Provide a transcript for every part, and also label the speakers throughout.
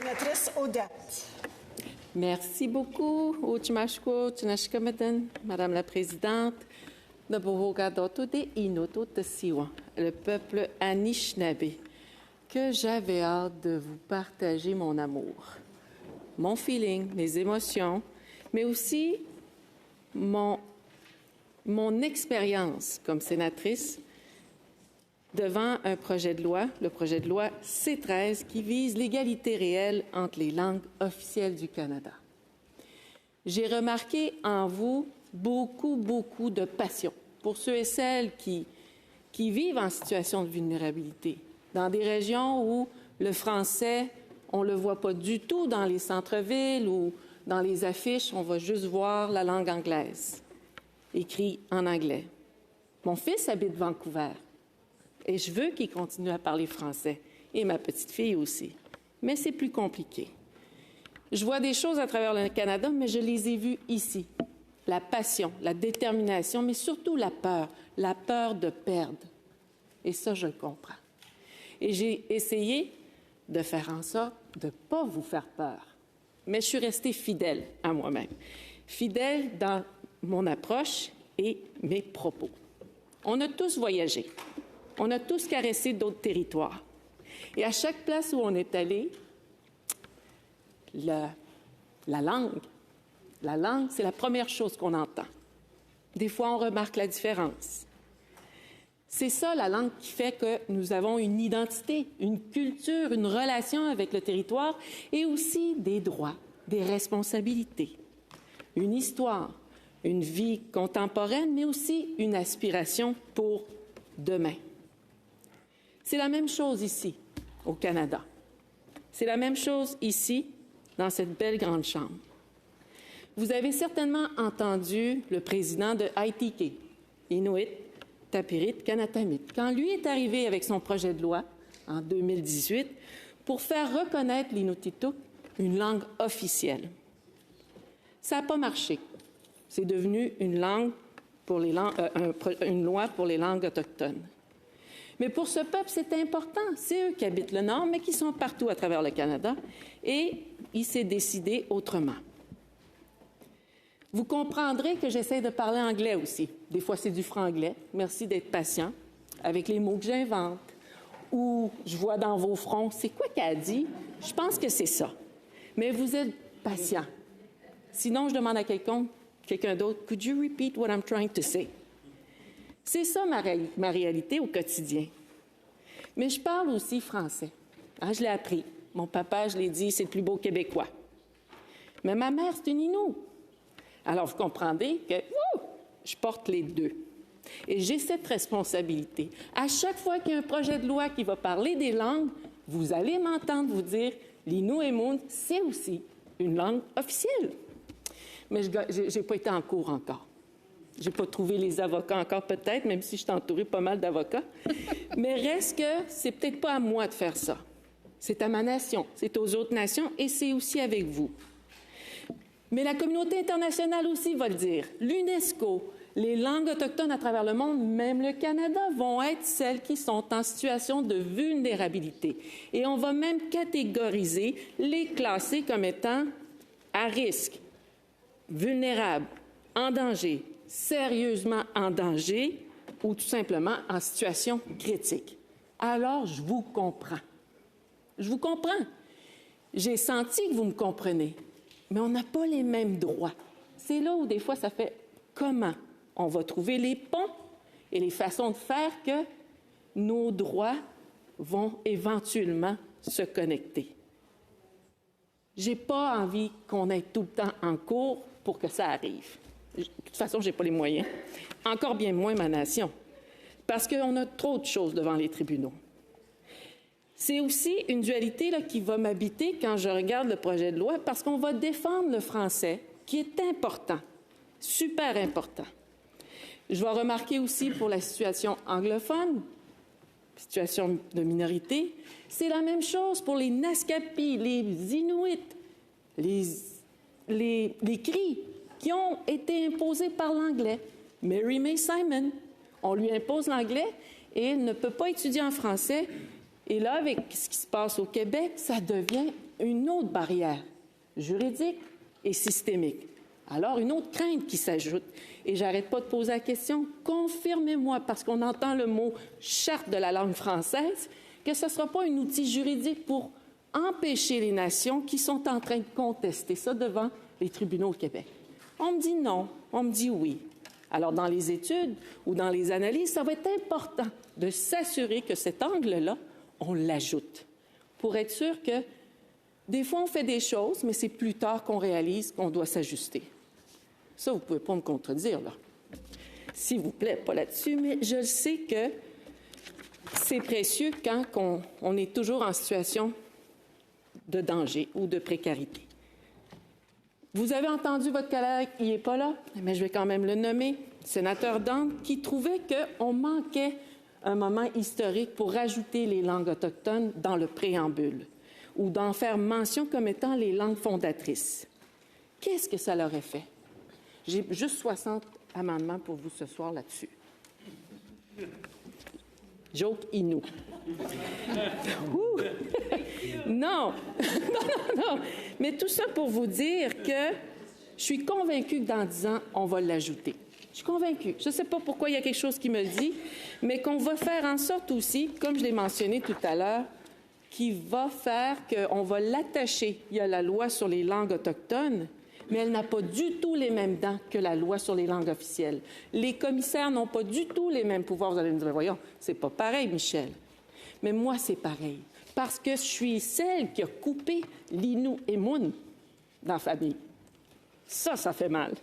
Speaker 1: Sénatrice Audette.
Speaker 2: Merci beaucoup, Uchmashko, Tchnashkamadan, Madame la Présidente, de Bohogadoto de Inoto de Siwa, le peuple Anishinaabe, que j'avais hâte de vous partager mon amour, mon feeling, mes émotions, mais aussi mon expérience comme sénatrice devant un projet de loi, le projet de loi C-13, qui vise l'égalité réelle entre les langues officielles du Canada. J'ai remarqué en vous beaucoup de passion pour ceux et celles qui vivent en situation de vulnérabilité, dans des régions où le français, on ne le voit pas du tout dans les centres-villes ou dans les affiches, on va juste voir la langue anglaise, écrit en anglais. Mon fils habite Vancouver. Et je veux qu'il continue à parler français, et ma petite fille aussi. Mais c'est plus compliqué. Je vois des choses à travers le Canada, mais je les ai vues ici. La passion, la détermination, mais surtout la peur de perdre. Et ça, je le comprends. Et j'ai essayé de faire en sorte de ne pas vous faire peur. Mais je suis restée fidèle à moi-même, fidèle dans mon approche et mes propos. On a tous voyagé. On a tous caressé d'autres territoires. Et à chaque place où on est allé, la langue, c'est la première chose qu'on entend. Des fois, on remarque la différence. C'est ça, la langue, qui fait que nous avons une identité, une culture, une relation avec le territoire et aussi des droits, des responsabilités, une histoire, une vie contemporaine, mais aussi une aspiration pour demain. C'est la même chose ici, au Canada. C'est la même chose ici, dans cette belle grande chambre. Vous avez certainement entendu le président de ITK, Inuit Tapirit Kanatamit, quand lui est arrivé avec son projet de loi en 2018 pour faire reconnaître l'Inuktitut une langue officielle. Ça n'a pas marché. C'est devenu une loi pour les langues autochtones. Mais pour ce peuple, c'est important. C'est eux qui habitent le Nord, mais qui sont partout à travers le Canada. Et il s'est décidé autrement. Vous comprendrez que j'essaie de parler anglais aussi. Des fois, c'est du franglais. Merci d'être patient avec les mots que j'invente. Ou je vois dans vos fronts, c'est quoi qu'elle a dit? Je pense que c'est ça. Mais vous êtes patient. Sinon, je demande à quelqu'un d'autre, « Could you repeat what I'm trying to say? » C'est ça ma réalité au quotidien. Mais je parle aussi français. Je l'ai appris. Mon papa, je l'ai dit, c'est le plus beau Québécois. Mais ma mère, c'est une Inou. Alors, vous comprendrez que je porte les deux. Et j'ai cette responsabilité. À chaque fois qu'il y a un projet de loi qui va parler des langues, vous allez m'entendre vous dire l'Innu et Moon, c'est aussi une langue officielle. Mais je n'ai pas été en cours encore. Je n'ai pas trouvé les avocats encore peut-être, même si je suis entourée pas mal d'avocats. Mais reste que c'est peut-être pas à moi de faire ça. C'est à ma nation, c'est aux autres nations et c'est aussi avec vous. Mais la communauté internationale aussi va le dire. L'UNESCO, les langues autochtones à travers le monde, même le Canada, vont être celles qui sont en situation de vulnérabilité. Et on va même catégoriser, les classer comme étant à risque, vulnérables, en danger, sérieusement en danger ou tout simplement en situation critique. Alors, je vous comprends. Je vous comprends. J'ai senti que vous me comprenez, mais on n'a pas les mêmes droits. C'est là où des fois ça fait comment on va trouver les ponts et les façons de faire que nos droits vont éventuellement se connecter. J'ai pas envie qu'on ait tout le temps en cours pour que ça arrive. De toute façon, je n'ai pas les moyens. Encore bien moins ma nation. Parce qu'on a trop de choses devant les tribunaux. C'est aussi une dualité qui va m'habiter quand je regarde le projet de loi, parce qu'on va défendre le français, qui est important, super important. Je vais remarquer aussi pour la situation anglophone, situation de minorité, c'est la même chose pour les Naskapi, les Inuits, les Cris, qui ont été imposés par l'anglais. Mary May Simon, on lui impose l'anglais et elle ne peut pas étudier en français. Et là, avec ce qui se passe au Québec, ça devient une autre barrière juridique et systémique. Alors, une autre crainte qui s'ajoute. Et j'arrête pas de poser la question, confirmez-moi, parce qu'on entend le mot « charte de la langue française », que ce ne sera pas un outil juridique pour empêcher les nations qui sont en train de contester ça devant les tribunaux au Québec. On me dit non, on me dit oui. Alors, dans les études ou dans les analyses, ça va être important de s'assurer que cet angle-là, on l'ajoute pour être sûr que des fois, on fait des choses, mais c'est plus tard qu'on réalise qu'on doit s'ajuster. Ça, vous ne pouvez pas me contredire, là. S'il vous plaît, pas là-dessus, mais je sais que c'est précieux quand on est toujours en situation de danger ou de précarité. Vous avez entendu votre collègue, il n'est pas là, mais je vais quand même le nommer, sénateur Dante, qui trouvait qu'on manquait un moment historique pour rajouter les langues autochtones dans le préambule ou d'en faire mention comme étant les langues fondatrices. Qu'est-ce que ça leur aurait fait? J'ai juste 60 amendements pour vous ce soir là-dessus. Joke inou. Non. Non. Mais tout ça pour vous dire que je suis convaincue que dans 10 ans, on va l'ajouter. Je suis convaincue. Je ne sais pas pourquoi il y a quelque chose qui me le dit, mais qu'on va faire en sorte aussi, comme je l'ai mentionné tout à l'heure, qui va faire qu'on va l'attacher. Il y a la loi sur les langues autochtones, mais elle n'a pas du tout les mêmes dents que la loi sur les langues officielles. Les commissaires n'ont pas du tout les mêmes pouvoirs. Vous allez me dire, voyons, c'est pas pareil, Michel. Mais moi, c'est pareil. Parce que je suis celle qui a coupé l'Innu et Mun dans la famille. Ça fait mal.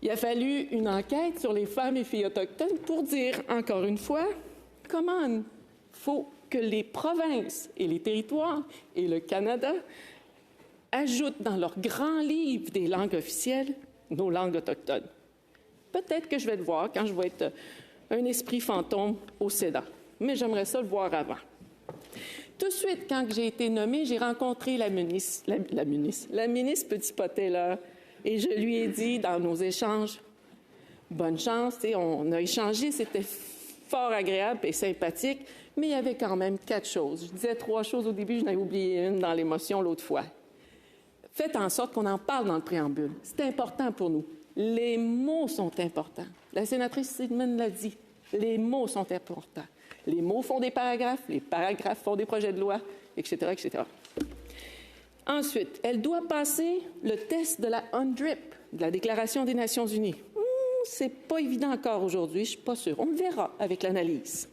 Speaker 2: Il a fallu une enquête sur les femmes et filles autochtones pour dire, encore une fois, comment il faut que les provinces et les territoires et le Canada ajoutent dans leur grand livre des langues officielles nos langues autochtones. Peut-être que je vais le voir quand je vais être un esprit fantôme au Sénat, mais j'aimerais ça le voir avant. Tout de suite, quand j'ai été nommée, j'ai rencontré la ministre Petit-Potet, et je lui ai dit dans nos échanges, bonne chance, on a échangé, c'était fort agréable et sympathique, mais il y avait quand même 4 choses. Je disais 3 choses au début, j'en avais oublié une dans l'émotion l'autre fois. Faites en sorte qu'on en parle dans le préambule. C'est important pour nous. Les mots sont importants. La sénatrice Sidman l'a dit. Les mots sont importants. Les mots font des paragraphes, les paragraphes font des projets de loi, etc., etc. Ensuite, elle doit passer le test de la UNDRIP, de la Déclaration des Nations unies. C'est pas évident encore aujourd'hui, je suis pas sûre. On le verra avec l'analyse.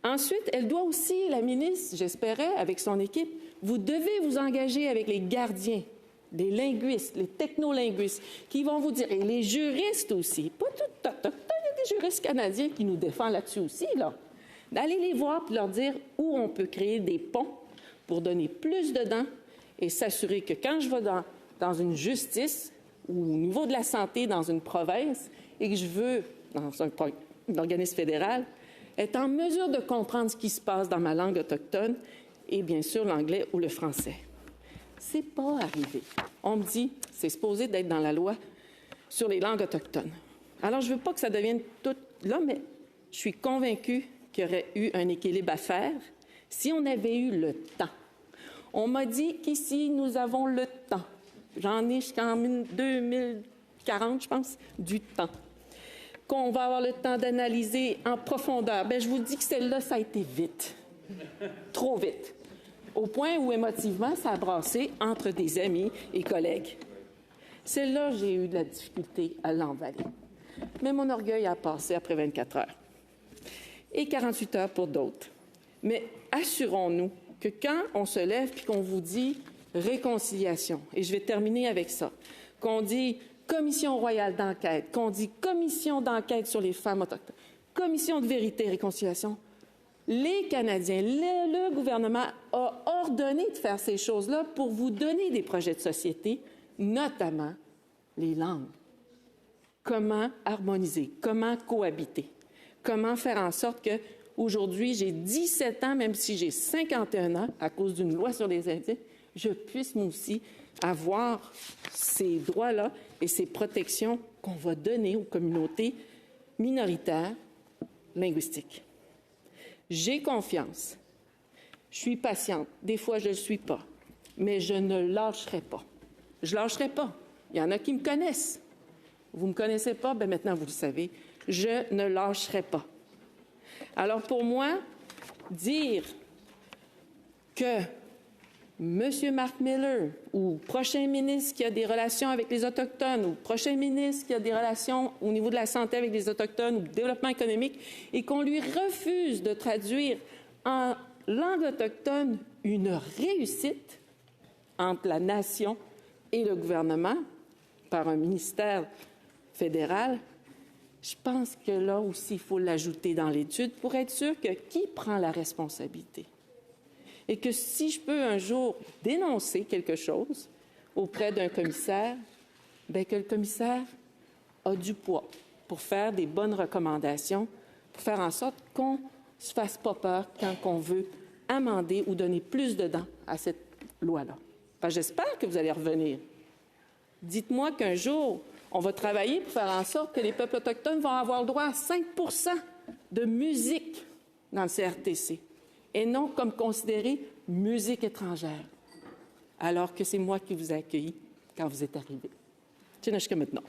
Speaker 2: Ensuite, elle doit aussi, la ministre, j'espérais, avec son équipe, vous devez vous engager avec les gardiens, les linguistes, les technolinguistes, qui vont vous dire, et les juristes aussi, pas tout autochtones, il y a des juristes canadiens qui nous défendent là-dessus aussi, d'aller les voir et leur dire où on peut créer des ponts pour donner plus de dents et s'assurer que quand je vais dans une justice ou au niveau de la santé dans une province et que je veux, dans un organisme fédéral, être en mesure de comprendre ce qui se passe dans ma langue autochtone et bien sûr l'anglais ou le français. C'est pas arrivé. On me dit, c'est supposé d'être dans la loi sur les langues autochtones. Alors, je veux pas que ça devienne tout là, mais je suis convaincue qu'il y aurait eu un équilibre à faire si on avait eu le temps. On m'a dit qu'ici, nous avons le temps. J'en ai jusqu'en 2040, je pense, du temps. Qu'on va avoir le temps d'analyser en profondeur. Bien, je vous dis que celle-là, ça a été vite. Trop vite. Au point où, émotivement, ça a brassé entre des amis et collègues. Celle-là, j'ai eu de la difficulté à l'emballer. Mais mon orgueil a passé après 24 heures. Et 48 heures pour d'autres. Mais assurons-nous que quand on se lève et qu'on vous dit réconciliation, et je vais terminer avec ça, qu'on dit commission royale d'enquête, qu'on dit commission d'enquête sur les femmes autochtones, commission de vérité et réconciliation, les Canadiens, le gouvernement a ordonné de faire ces choses-là pour vous donner des projets de société, notamment les langues. Comment harmoniser, comment cohabiter, comment faire en sorte que aujourd'hui, j'ai 17 ans, même si j'ai 51 ans, à cause d'une loi sur les Indiens, je puisse, moi aussi, avoir ces droits-là et ces protections qu'on va donner aux communautés minoritaires linguistiques. J'ai confiance. Je suis patiente. Des fois, je ne le suis pas. Mais je ne lâcherai pas. Je ne lâcherai pas. Il y en a qui me connaissent. Vous ne me connaissez pas? Bien, maintenant, vous le savez. Je ne lâcherai pas. Alors, pour moi, dire que M. Mark Miller ou prochain ministre qui a des relations avec les Autochtones ou prochain ministre qui a des relations au niveau de la santé avec les Autochtones ou du développement économique et qu'on lui refuse de traduire en langue autochtone une réussite entre la nation et le gouvernement par un ministère fédéral, je pense que là aussi, il faut l'ajouter dans l'étude pour être sûr que qui prend la responsabilité. Et que si je peux un jour dénoncer quelque chose auprès d'un commissaire, bien que le commissaire a du poids pour faire des bonnes recommandations, pour faire en sorte qu'on ne se fasse pas peur quand on veut amender ou donner plus de dents à cette loi-là. Enfin, j'espère que vous allez revenir. Dites-moi qu'un jour, on va travailler pour faire en sorte que les peuples autochtones vont avoir le droit à 5 % de musique dans le CRTC. Et non comme considéré musique étrangère, alors que c'est moi qui vous ai accueilli quand vous êtes arrivés. Tchinashka maintenant.